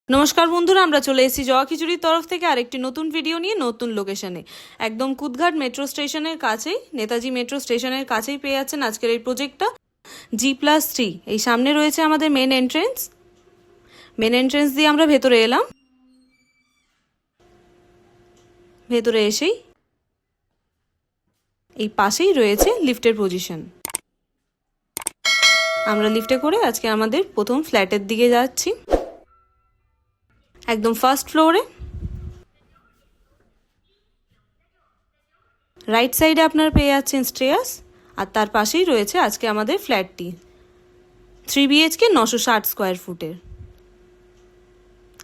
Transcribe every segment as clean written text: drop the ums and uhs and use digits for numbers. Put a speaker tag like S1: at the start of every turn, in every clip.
S1: নমস্কার বন্ধুরা, আমরা চলে এসেছি জয়া খিচুড়ির তরফ থেকে আরেকটি নতুন ভিডিও নিয়ে নতুন লোকেশনে। একদম কুদঘাট মেট্রো স্টেশনের কাছেই, নেতাজি মেট্রো স্টেশনের কাছেই পেয়ে যাচ্ছেন আজকের এই প্রজেক্টটা। G+3 এই সামনে রয়েছে আমাদের মেন এন্ট্রেন্স দিয়ে আমরা ভেতরে এলাম। ভেতরে এসেই এই পাশেই রয়েছে লিফটের পজিশন। আমরা লিফটে করে আজকে আমাদের প্রথম ফ্ল্যাটের দিকে যাচ্ছি। একদম ফার্স্ট ফ্লোরে রাইট সাইডে আপনারা পেয়ে যাচ্ছেন স্টেয়ার্স, আর তার পাশেই রয়েছে আজকে আমাদের ফ্ল্যাটটি 3 BHK 960 স্কোয়ার ফুটের।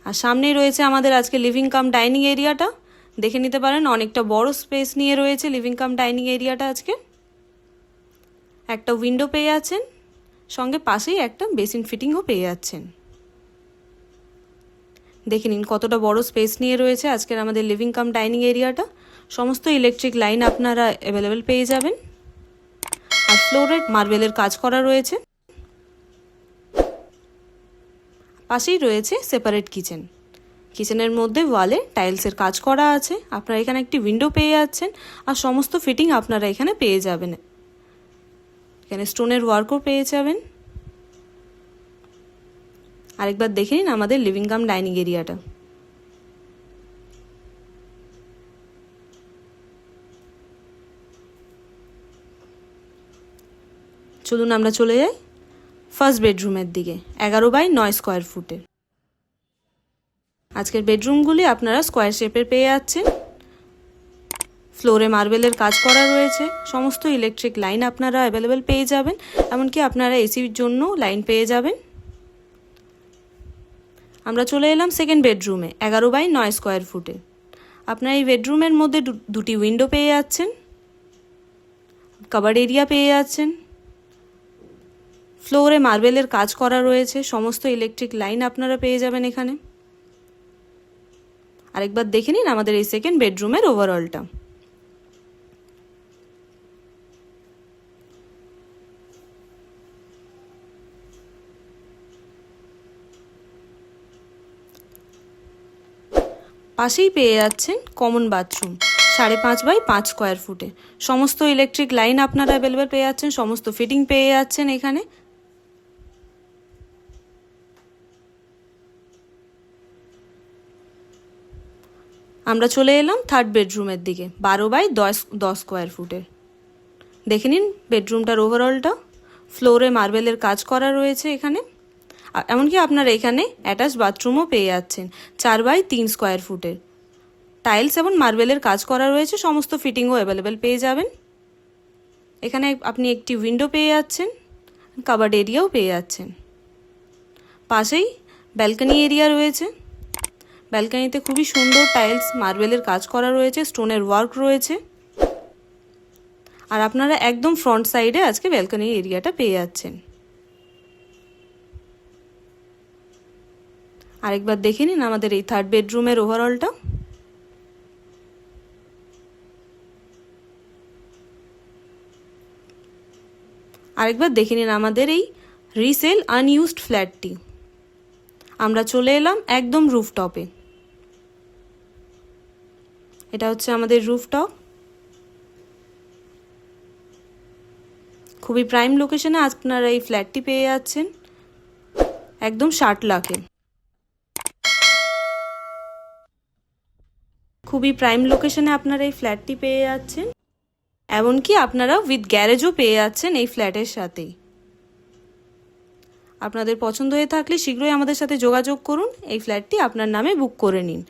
S1: আর সামনেই রয়েছে আমাদের আজকে লিভিং কাম ডাইনিং এরিয়াটা। দেখে নিতে পারেন, অনেকটা বড় স্পেস নিয়ে রয়েছে লিভিং কাম ডাইনিং এরিয়াটা। আজকে একটা উইন্ডো পেয়ে যাচ্ছেন, সঙ্গে পাশেই একটা বেসিন ফিটিংও পেয়ে যাচ্ছেন। দেখে নিন কতটা বড় স্পেস নিয়ে রয়েছে আজকের আমাদের লিভিং কাম ডাইনিং এরিয়াটা। সমস্ত ইলেকট্রিক লাইন আপনারা অ্যাভেলেবেল পেয়ে যাবেন। আর ফ্লোরে মার্বেলের কাজ করা রয়েছে। পাশেই রয়েছে সেপারেট কিচেনের মধ্যে ওয়ালে টাইলসের কাজ করা আছে। আপনারা এখানে একটি উইন্ডো পেয়ে যাচ্ছেন, আর সমস্ত ফিটিং আপনারা এখানে পেয়ে যাবেন। এখানে স্টোনের ওয়ার্কও পেয়ে যাবেন। আরেকবার দেখে নিন আমাদের লিভিং কাম ডাইনিং এরিয়াটা। চলুন আমরা চলে যাই ফার্স্ট বেডরুমের দিকে। 11x9 স্কোয়ার ফুটের আজকের বেডরুমগুলি আপনারা স্কোয়ার শেপের পেয়ে যাচ্ছেন। ফ্লোরে মার্বেলের কাজ করা রয়েছে। সমস্ত ইলেকট্রিক লাইন আপনারা অ্যাভেলেবেল পেয়ে যাবেন, এমনকি আপনারা এসির জন্য লাইন পেয়ে যাবেন। আমরা চলে এলাম সেকেন্ড বেডরুমে 11x9 স্কোয়ার ফুটে। আপনারা এই বেডরুমের মধ্যে দুটি উইন্ডো পেয়ে যাচ্ছেন, কাবার্ড এরিয়া পেয়ে যাচ্ছেন। ফ্লোরে মার্বেলের কাজ করা রয়েছে। সমস্ত ইলেকট্রিক লাইন আপনারা পেয়ে যাবেন এখানে। আরেকবার দেখে নিন আমাদের এই সেকেন্ড বেডরুমের ওভারঅলটা। পাশেই পেয়ে যাচ্ছেন কমন বাথরুম 5.5x5 স্কোয়ার ফুটে। সমস্ত ইলেকট্রিক লাইন আপনারা অ্যাভেলেবেল পেয়ে যাচ্ছেন, সমস্ত ফিটিং পেয়ে যাচ্ছেন এখানে। আমরা চলে এলাম থার্ড বেডরুমের দিকে 12x10 স্কোয়ার ফুটের। দেখে নিন বেডরুমটার ওভারঅলটা। ফ্লোরে মার্বেলের কাজ করা রয়েছে এখানে। এমনকি আপনারা এখানে অ্যাটাচ বাথরুমও পেয়ে যাচ্ছেন 4x3 স্কোয়ার ফুটের। টাইলস এবং মার্বেলের কাজ করা রয়েছে, সমস্ত ফিটিংও অ্যাভেলেবেল পেয়ে যাবেন এখানে। আপনি একটি উইন্ডো পেয়ে যাচ্ছেন, কাবার্ড এরিয়াও পেয়ে যাচ্ছেন। পাশেই ব্যালকনি এরিয়া রয়েছে। ব্যালকনিতে খুবই সুন্দর টাইলস মার্বেলের কাজ করা রয়েছে, স্টোনের ওয়ার্ক রয়েছে। আর আপনারা একদম ফ্রন্ট সাইডে আজকে ব্যালকনি এরিয়াটা পেয়ে যাচ্ছেন। আরেকবার দেখে নিন আমাদের এই থার্ড বেডরুমের ওভারঅলটা। আরেকবার দেখে নিন আমাদের এই রিসেল আনইউজড ফ্ল্যাটটি। আমরা চলে এলাম একদম রুফটপে। এটা হচ্ছে আমাদের রুফটপ। খুবই প্রাইম লোকেশনে আপনারা এই ফ্ল্যাটটি পেয়ে যাচ্ছেন, একদম 60 লাখে। খুবই প্রাইম লোকেশনে আপনারা এই ফ্ল্যাটটি পেয়ে যাচ্ছেন, এমনকি আপনারা উইথ গ্যারেজও পেয়ে যাচ্ছেন এই ফ্ল্যাটের সাথেই। আপনাদের পছন্দ হয়ে থাকলে শীঘ্রই আমাদের সাথে যোগাযোগ করুন, এই ফ্ল্যাটটি আপনার নামে বুক করে নিন।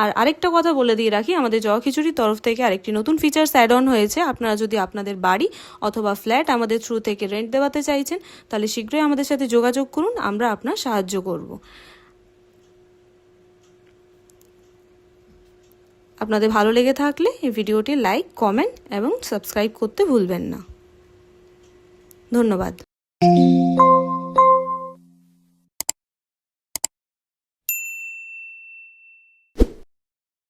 S1: আর আরেকটা কথা বলে দিয়ে রাখি, আমাদের জয়া খিচুড়ির তরফ থেকে আরেকটি নতুন ফিচার্স অ্যাড অন হয়েছে। আপনারা যদি আপনাদের বাড়ি অথবা ফ্ল্যাট আমাদের থ্রু থেকে রেন্ট দেওয়াতে চাইছেন, তাহলে শীঘ্রই আমাদের সাথে যোগাযোগ করুন, আমরা আপনার সাহায্য করব। আপনাদের ভালো লেগে থাকলে এই ভিডিওটি লাইক, কমেন্ট এবং সাবস্ক্রাইব করতে ভুলবেন না। ধন্যবাদ।